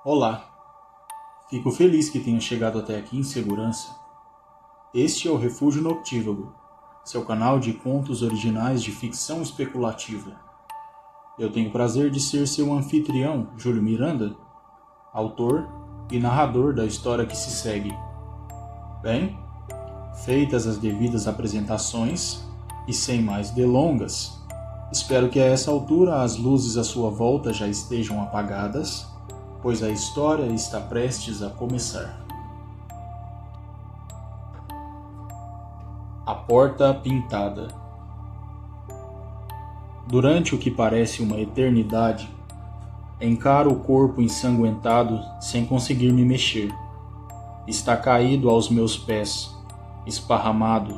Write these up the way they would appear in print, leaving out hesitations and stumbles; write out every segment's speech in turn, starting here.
Olá, fico feliz que tenha chegado até aqui em segurança. Este é o Refúgio Noctívago, seu canal de contos originais de ficção especulativa. Eu tenho o prazer de ser seu anfitrião, Júlio Miranda, autor e narrador da história que se segue. Bem, feitas as devidas apresentações e sem mais delongas, espero que a essa altura as luzes à sua volta já estejam apagadas, pois a história está prestes a começar. A Porta Pintada. Durante o que parece uma eternidade, encaro o corpo ensanguentado sem conseguir me mexer. Está caído aos meus pés, esparramado,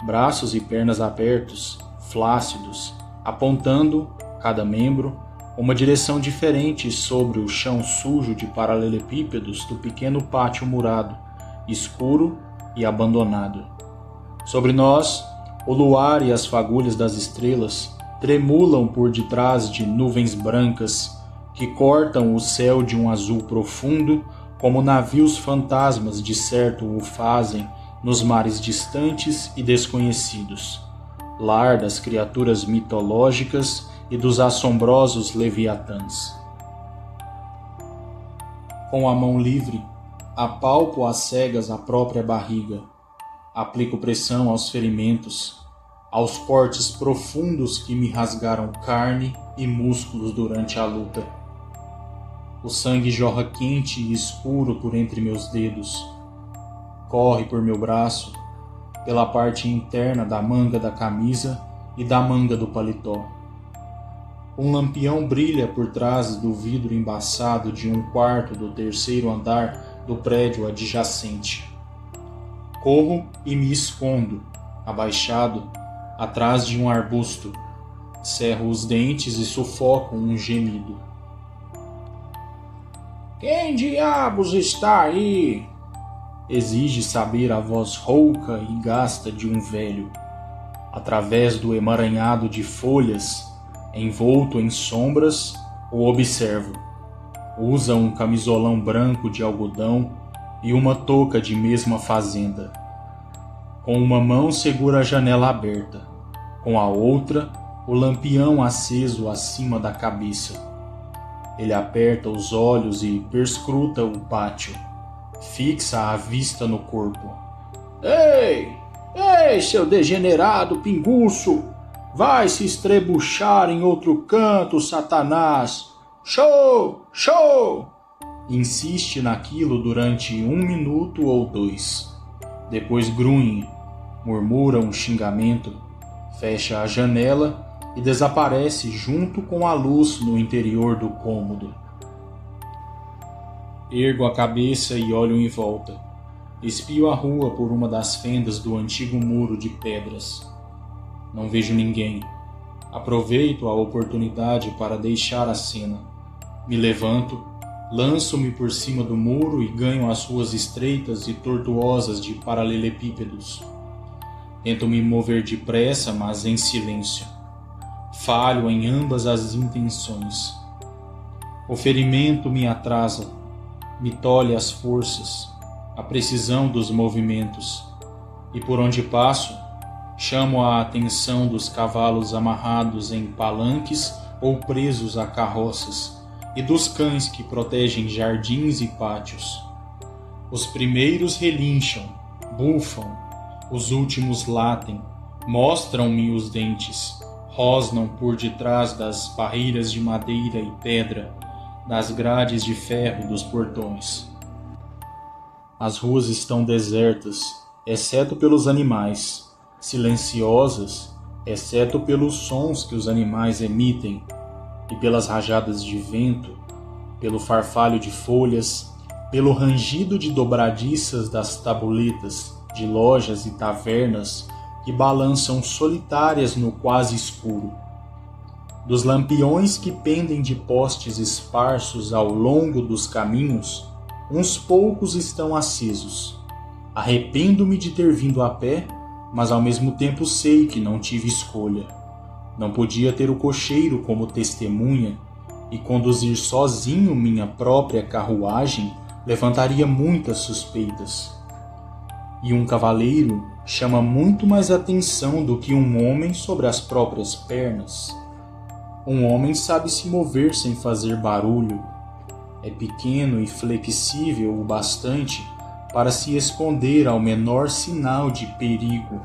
braços e pernas abertos, flácidos, apontando, cada membro, uma direção diferente sobre o chão sujo de paralelepípedos do pequeno pátio murado, escuro e abandonado. Sobre nós, o luar e as fagulhas das estrelas tremulam por detrás de nuvens brancas que cortam o céu de um azul profundo, como navios fantasmas de certo o fazem nos mares distantes e desconhecidos, lar das criaturas mitológicas e dos assombrosos leviatãs. Com a mão livre, apalpo às cegas a própria barriga, aplico pressão aos ferimentos, aos cortes profundos que me rasgaram carne e músculos durante a luta. O sangue jorra quente e escuro por entre meus dedos, corre por meu braço, pela parte interna da manga da camisa e da manga do paletó. Um lampião brilha por trás do vidro embaçado de um quarto do terceiro andar do prédio adjacente. Corro e me escondo, abaixado, atrás de um arbusto. Cerro os dentes e sufoco um gemido. "Quem diabos está aí?" exige saber a voz rouca e gasta de um velho. Através do emaranhado de folhas, envolto em sombras, o observo. Usa um camisolão branco de algodão e uma touca de mesma fazenda. Com uma mão segura a janela aberta, com a outra o lampião aceso acima da cabeça. Ele aperta os olhos e perscruta o pátio, fixa a vista no corpo. Ei, seu degenerado pinguço! Vai se estrebuchar em outro canto, Satanás! Show! Insiste naquilo durante 1 minuto ou 2. Depois grunhe, murmura um xingamento, fecha a janela e desaparece junto com a luz no interior do cômodo. Ergo a cabeça e olho em volta. Espio a rua por uma das fendas do antigo muro de pedras. Não vejo ninguém. Aproveito a oportunidade para deixar a cena. Me levanto, lanço-me por cima do muro e ganho as ruas estreitas e tortuosas de paralelepípedos. Tento me mover depressa, mas em silêncio. Falho em ambas as intenções. O ferimento me atrasa, me tolhe as forças, a precisão dos movimentos, e por onde passo, chamo a atenção dos cavalos amarrados em palanques ou presos a carroças, e dos cães que protegem jardins e pátios. Os primeiros relincham, bufam, os últimos latem, mostram-me os dentes, rosnam por detrás das barreiras de madeira e pedra, das grades de ferro dos portões. As ruas estão desertas, exceto pelos animais, silenciosas, exceto pelos sons que os animais emitem, e pelas rajadas de vento, pelo farfalho de folhas, pelo rangido de dobradiças das tabuletas, de lojas e tavernas que balançam solitárias no quase escuro. Dos lampiões que pendem de postes esparsos ao longo dos caminhos, uns poucos estão acesos. Arrependo-me de ter vindo a pé, mas ao mesmo tempo sei que não tive escolha. Não podia ter o cocheiro como testemunha e conduzir sozinho minha própria carruagem levantaria muitas suspeitas. E um cavaleiro chama muito mais atenção do que um homem sobre as próprias pernas. Um homem sabe se mover sem fazer barulho. É pequeno e flexível o bastante para se esconder ao menor sinal de perigo.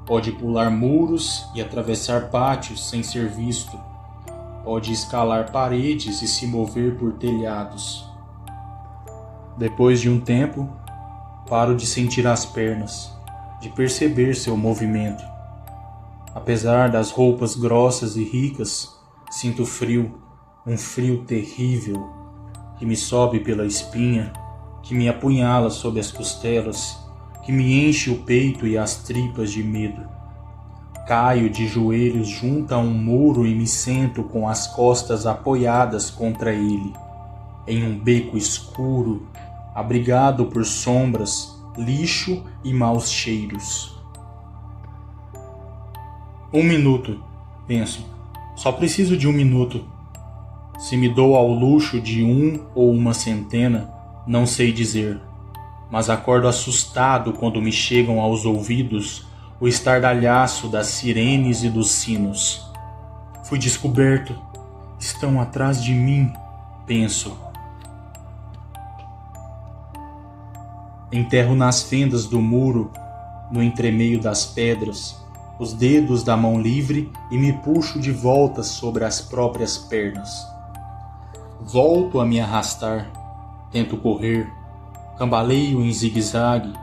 Pode pular muros e atravessar pátios sem ser visto. Pode escalar paredes e se mover por telhados. Depois de um tempo, paro de sentir as pernas, de perceber seu movimento. Apesar das roupas grossas e ricas, sinto frio, um frio terrível, que me sobe pela espinha, que me apunhala sob as costelas, que me enche o peito e as tripas de medo. Caio de joelhos junto a um muro e me sento com as costas apoiadas contra ele, em um beco escuro, abrigado por sombras, lixo e maus cheiros. 1 minuto, penso. Só preciso de 1 minuto. Se me dou ao luxo de 1 ou uma centena, não sei dizer. Mas acordo assustado quando me chegam aos ouvidos o estardalhaço das sirenes e dos sinos. Fui descoberto. Estão atrás de mim, penso. Enterro nas fendas do muro, no entremeio das pedras, os dedos da mão livre e me puxo de volta sobre as próprias pernas. Volto a me arrastar, tento correr, cambaleio em zigue-zague,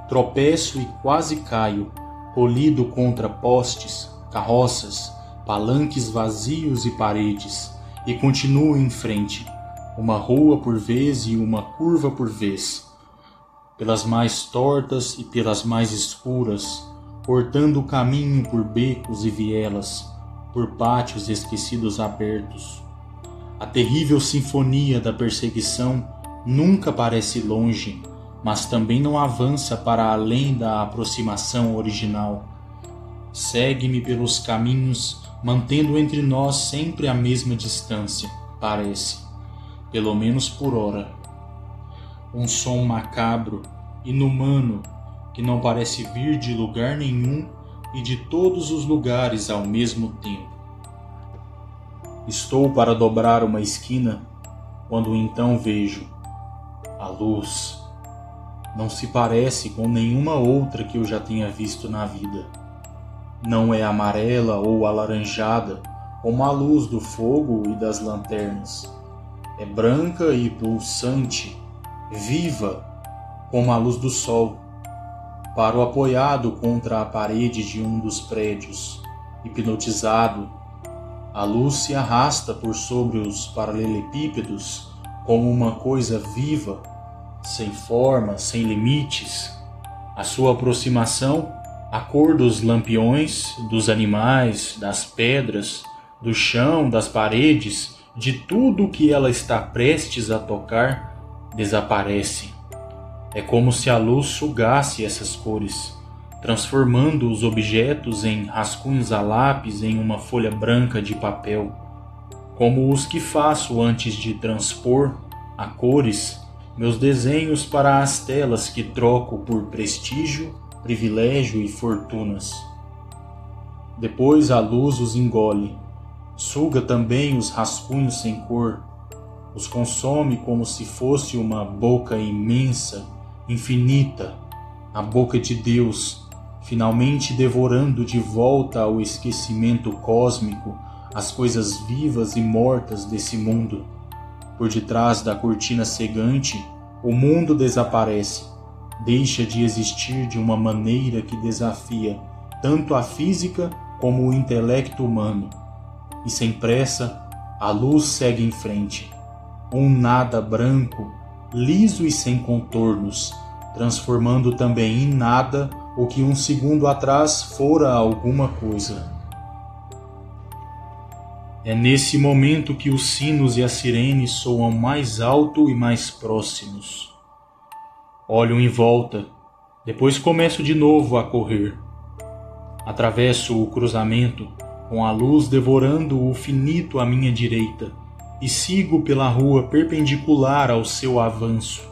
tropeço e quase caio, polido contra postes, carroças, palanques vazios e paredes, e continuo em frente, uma rua por vez e uma curva por vez, pelas mais tortas e pelas mais escuras, cortando o caminho por becos e vielas, por pátios esquecidos abertos. A terrível sinfonia da perseguição nunca parece longe, mas também não avança para além da aproximação original. Segue-me pelos caminhos, mantendo entre nós sempre a mesma distância, parece, pelo menos por hora. Um som macabro, inumano, que não parece vir de lugar nenhum e de todos os lugares ao mesmo tempo. Estou para dobrar uma esquina, quando então vejo a luz. Não se parece com nenhuma outra que eu já tenha visto na vida. Não é amarela ou alaranjada, como a luz do fogo e das lanternas. É branca e pulsante, viva, como a luz do sol. Paro apoiado contra a parede de um dos prédios, hipnotizado. A luz se arrasta por sobre os paralelepípedos como uma coisa viva, sem forma, sem limites. A sua aproximação, a cor dos lampiões, dos animais, das pedras, do chão, das paredes, de tudo que ela está prestes a tocar, desaparece. É como se a luz sugasse essas cores, transformando os objetos em rascunhos a lápis em uma folha branca de papel, como os que faço antes de transpor a cores meus desenhos para as telas que troco por prestígio, privilégio e fortunas. Depois a luz os engole, suga também os rascunhos sem cor, os consome como se fosse uma boca imensa, infinita, a boca de Deus, finalmente devorando de volta ao esquecimento cósmico as coisas vivas e mortas desse mundo. Por detrás da cortina cegante, o mundo desaparece, deixa de existir de uma maneira que desafia tanto a física como o intelecto humano. E sem pressa, a luz segue em frente. Um nada branco, liso e sem contornos, transformando também em nada o que um segundo atrás fora alguma coisa. É nesse momento que os sinos e as sirenes soam mais alto e mais próximos. Olho em volta, depois começo de novo a correr. Atravesso o cruzamento, com a luz devorando o finito à minha direita, e sigo pela rua perpendicular ao seu avanço.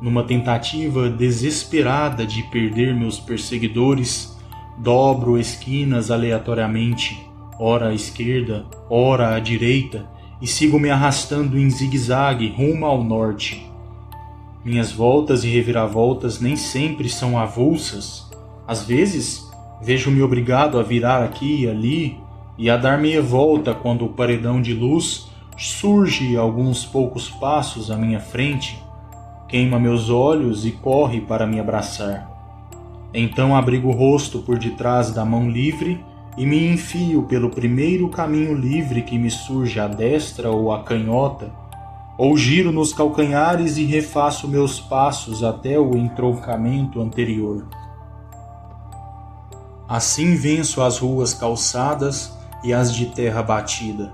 Numa tentativa desesperada de perder meus perseguidores, dobro esquinas aleatoriamente, ora à esquerda, ora à direita, e sigo me arrastando em zigue-zague rumo ao norte. Minhas voltas e reviravoltas nem sempre são avulsas. Às vezes, vejo-me obrigado a virar aqui e ali e a dar meia volta quando o paredão de luz surge alguns poucos passos à minha frente, queima meus olhos e corre para me abraçar. Então abrigo o rosto por detrás da mão livre e me enfio pelo primeiro caminho livre que me surge à destra ou à canhota, ou giro nos calcanhares e refaço meus passos até o entroncamento anterior. Assim venço as ruas calçadas e as de terra batida.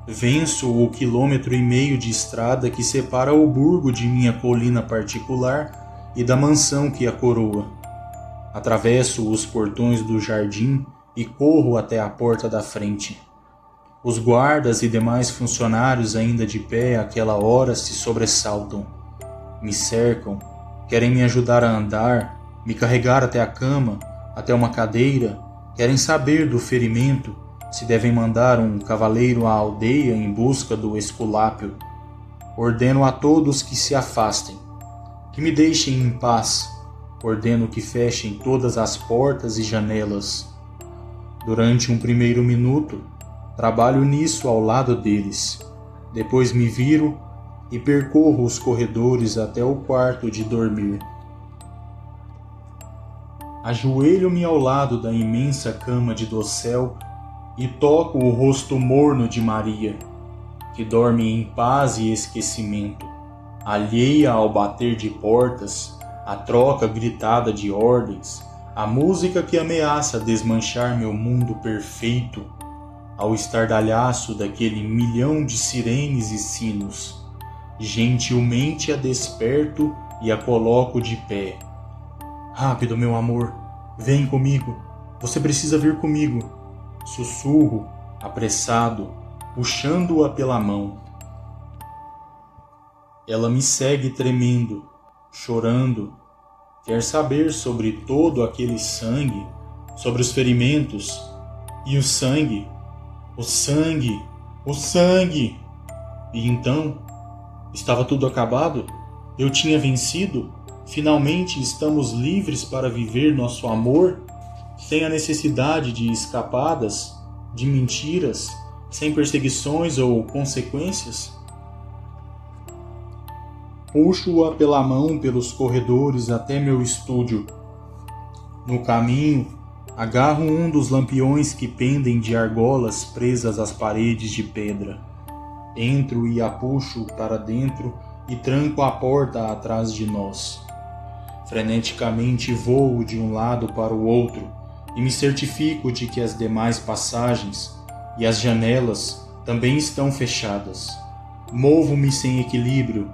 Venço o 1,5 km de estrada que separa o burgo de minha colina particular e da mansão que a coroa. Atravesso os portões do jardim e corro até a porta da frente. Os guardas e demais funcionários ainda de pé àquela hora se sobressaltam. Me cercam, querem me ajudar a andar, me carregar até a cama, até uma cadeira, querem saber do ferimento, se devem mandar um cavaleiro à aldeia em busca do Esculápio. Ordeno a todos que se afastem, que me deixem em paz. Ordeno que fechem todas as portas e janelas. Durante um primeiro minuto, trabalho nisso ao lado deles. Depois me viro e percorro os corredores até o quarto de dormir. Ajoelho-me ao lado da imensa cama de dossel e toco o rosto morno de Maria, que dorme em paz e esquecimento, alheia ao bater de portas, à troca gritada de ordens, à música que ameaça desmanchar meu mundo perfeito, ao estardalhaço daquele milhão de sirenes e sinos. Gentilmente a desperto e a coloco de pé. Rápido, meu amor, vem comigo, você precisa vir comigo. Sussurro, apressado, puxando-a pela mão. Ela me segue tremendo, chorando, quer saber sobre todo aquele sangue, sobre os ferimentos, e o sangue, o sangue, o sangue. E então, estava tudo acabado? Eu tinha vencido? Finalmente estamos livres para viver nosso amor, sem a necessidade de escapadas, de mentiras, sem perseguições ou consequências? Puxo-a pela mão pelos corredores até meu estúdio. No caminho, agarro um dos lampiões que pendem de argolas presas às paredes de pedra. Entro e a puxo para dentro e tranco a porta atrás de nós. Freneticamente voo de um lado para o outro e me certifico de que as demais passagens e as janelas também estão fechadas. Movo-me sem equilíbrio,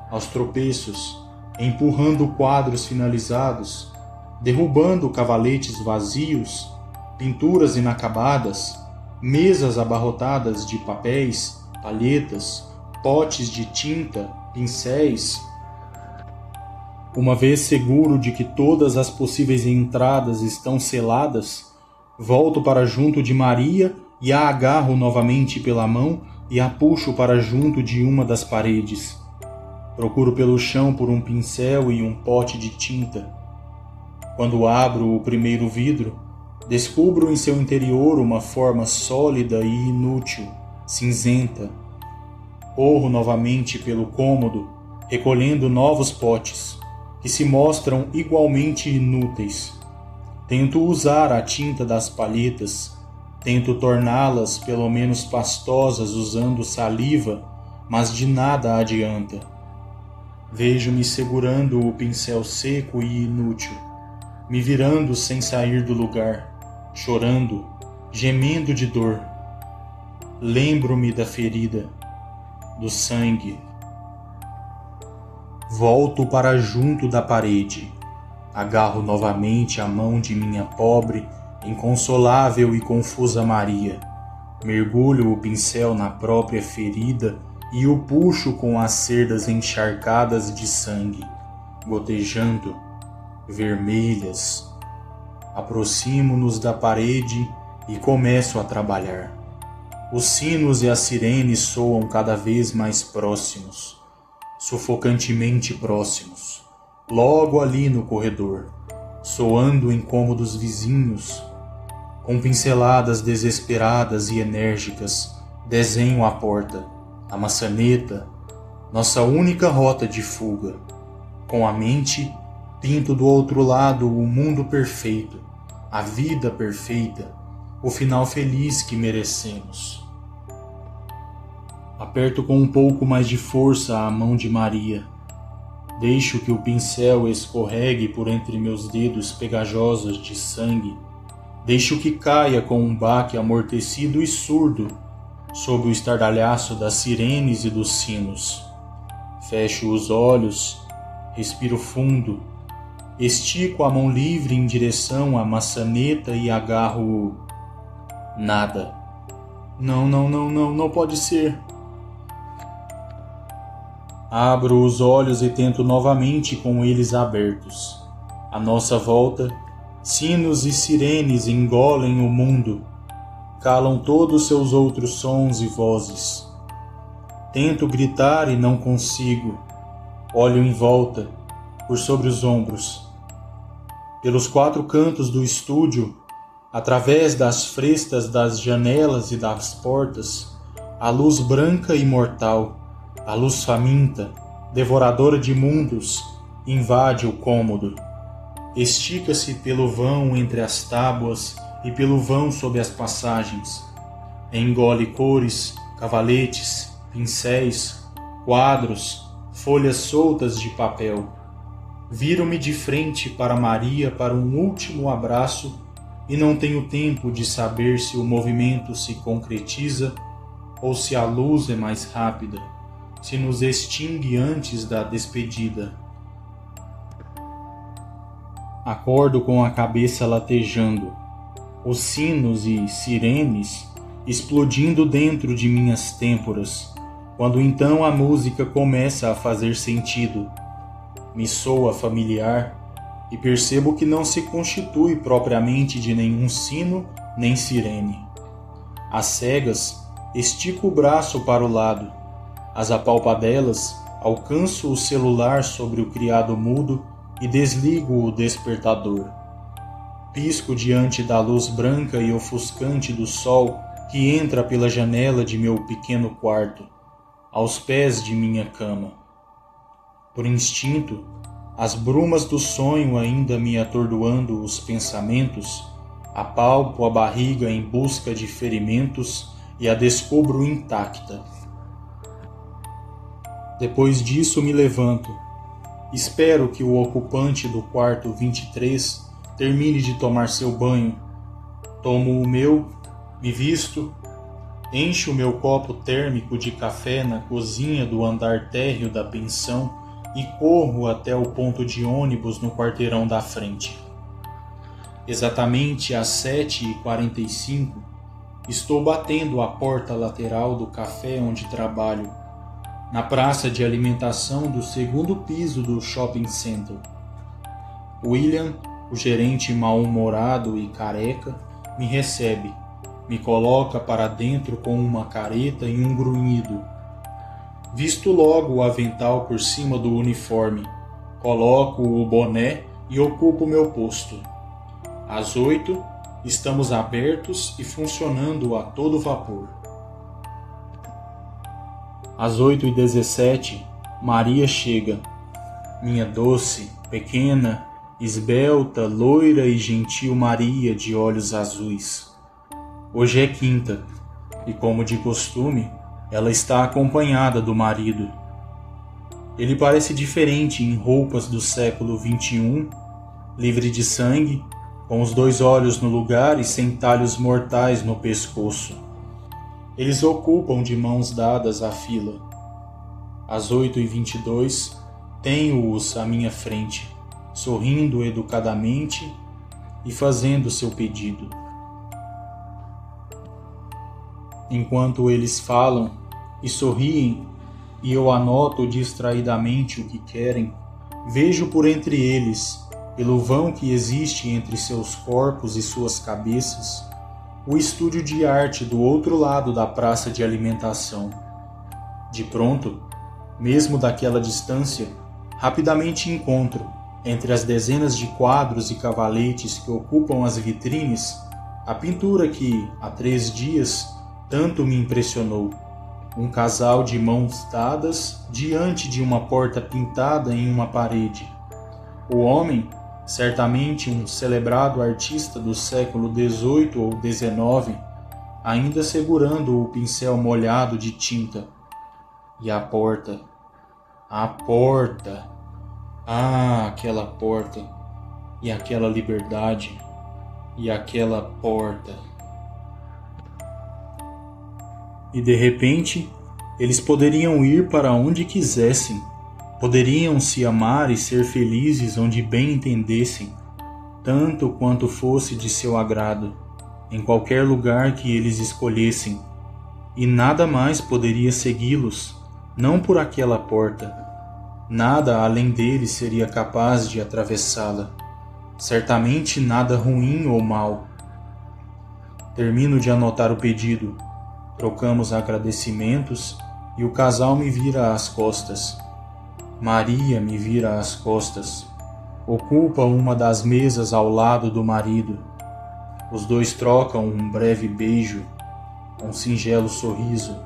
aos tropeços, empurrando quadros finalizados, derrubando cavaletes vazios, pinturas inacabadas, mesas abarrotadas de papéis, palhetas, potes de tinta, pincéis. Uma vez seguro de que todas as possíveis entradas estão seladas, volto para junto de Maria e a agarro novamente pela mão e a puxo para junto de uma das paredes. Procuro pelo chão por um pincel e um pote de tinta. Quando abro o primeiro vidro, descubro em seu interior uma forma sólida e inútil, cinzenta. Corro novamente pelo cômodo, recolhendo novos potes, que se mostram igualmente inúteis. Tento usar a tinta das palhetas, tento torná-las pelo menos pastosas usando saliva, mas de nada adianta. Vejo-me segurando o pincel seco e inútil, me virando sem sair do lugar, chorando, gemendo de dor. Lembro-me da ferida, do sangue. Volto para junto da parede. Agarro novamente a mão de minha pobre, inconsolável e confusa Maria. Mergulho o pincel na própria ferida e o puxo com as cerdas encharcadas de sangue, gotejando, vermelhas. Aproximo-nos da parede e começo a trabalhar. Os sinos e as sirenes soam cada vez mais próximos, sufocantemente próximos, logo ali no corredor, soando em cômodos vizinhos. Com pinceladas desesperadas e enérgicas, desenho a porta, a maçaneta, nossa única rota de fuga. Com a mente, pinto do outro lado o mundo perfeito, a vida perfeita, o final feliz que merecemos. Aperto com um pouco mais de força a mão de Maria. Deixo que o pincel escorregue por entre meus dedos pegajosos de sangue. Deixo que caia com um baque amortecido e surdo sob o estardalhaço das sirenes e dos sinos. Fecho os olhos, respiro fundo, estico a mão livre em direção à maçaneta e agarro nada. Não pode ser. Abro os olhos e tento novamente com eles abertos. À nossa volta, sinos e sirenes engolem o mundo, calam todos seus outros sons e vozes. Tento gritar e não consigo. Olho em volta, por sobre os ombros. Pelos 4 cantos do estúdio, através das frestas das janelas e das portas, a luz branca e mortal, a luz faminta, devoradora de mundos, invade o cômodo. Estica-se pelo vão entre as tábuas e pelo vão sob as passagens. Engole cores, cavaletes, pincéis, quadros, folhas soltas de papel. Viro-me de frente para Maria para um último abraço e não tenho tempo de saber se o movimento se concretiza ou se a luz é mais rápida, se nos extingue antes da despedida. Acordo com a cabeça latejando, os sinos e sirenes explodindo dentro de minhas têmporas, quando então a música começa a fazer sentido. Me soa familiar e percebo que não se constitui propriamente de nenhum sino nem sirene. Às cegas, estico o braço para o lado. Às apalpadelas, alcanço o celular sobre o criado mudo e desligo o despertador. Pisco diante da luz branca e ofuscante do sol que entra pela janela de meu pequeno quarto, aos pés de minha cama. Por instinto, as brumas do sonho ainda me atordoando os pensamentos, apalpo a barriga em busca de ferimentos e a descubro intacta. Depois disso me levanto. Espero que o ocupante do quarto 23 termine de tomar seu banho. Tomo o meu, me visto, encho o meu copo térmico de café na cozinha do andar térreo da pensão e corro até o ponto de ônibus no quarteirão da frente. Exatamente às 7h45, estou batendo a porta lateral do café onde trabalho, na praça de alimentação do 2º piso do shopping center. William, o gerente mal-humorado e careca, me recebe, me coloca para dentro com uma careta e um grunhido. Visto logo o avental por cima do uniforme, coloco o boné e ocupo meu posto. Às 8, estamos abertos e funcionando a todo vapor. Às 8h17, Maria chega. Minha doce, pequena, esbelta, loira e gentil Maria de olhos azuis. Hoje é quinta, e como de costume, ela está acompanhada do marido. Ele parece diferente em roupas do século XXI, livre de sangue, com os 2 olhos no lugar e sem talhos mortais no pescoço. Eles ocupam de mãos dadas a fila. Às 8h22, tenho-os à minha frente, sorrindo educadamente e fazendo seu pedido. enquanto eles falam e sorriem e eu anoto distraidamente o que querem, vejo por entre eles, pelo vão que existe entre seus corpos e suas cabeças, o estúdio de arte do outro lado da praça de alimentação. De pronto, mesmo daquela distância, rapidamente encontro, entre as dezenas de quadros e cavaletes que ocupam as vitrines, a pintura que, há 3 dias, tanto me impressionou. Um casal de mãos dadas diante de uma porta pintada em uma parede. O homem, certamente um celebrado artista do século XVIII ou XIX, ainda segurando o pincel molhado de tinta. E a porta. A porta. Ah, aquela porta. E aquela liberdade. E aquela porta. E de repente, eles poderiam ir para onde quisessem. Poderiam se amar e ser felizes onde bem entendessem, tanto quanto fosse de seu agrado, em qualquer lugar que eles escolhessem. E nada mais poderia segui-los, não por aquela porta. Nada além deles seria capaz de atravessá-la. Certamente nada ruim ou mal. Termino de anotar o pedido. Trocamos agradecimentos e o casal me vira as costas. Maria me vira as costas. Ocupa uma das mesas ao lado do marido. Os dois trocam um breve beijo, um singelo sorriso.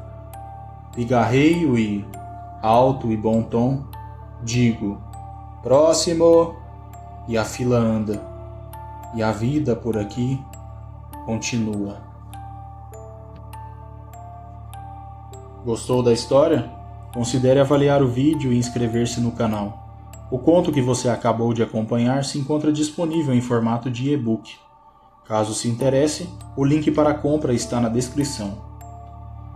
Pigarreio e, alto e bom tom, digo: próximo! E a fila anda. E a vida por aqui continua. Gostou da história? Considere avaliar o vídeo e inscrever-se no canal. O conto que você acabou de acompanhar se encontra disponível em formato de e-book. Caso se interesse, o link para a compra está na descrição.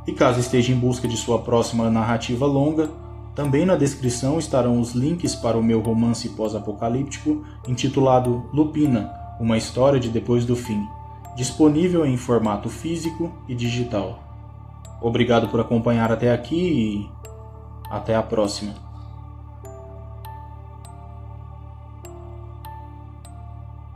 E caso esteja em busca de sua próxima narrativa longa, também na descrição estarão os links para o meu romance pós-apocalíptico intitulado Lupina, uma história de depois do fim, disponível em formato físico e digital. Obrigado por acompanhar até aqui e até a próxima.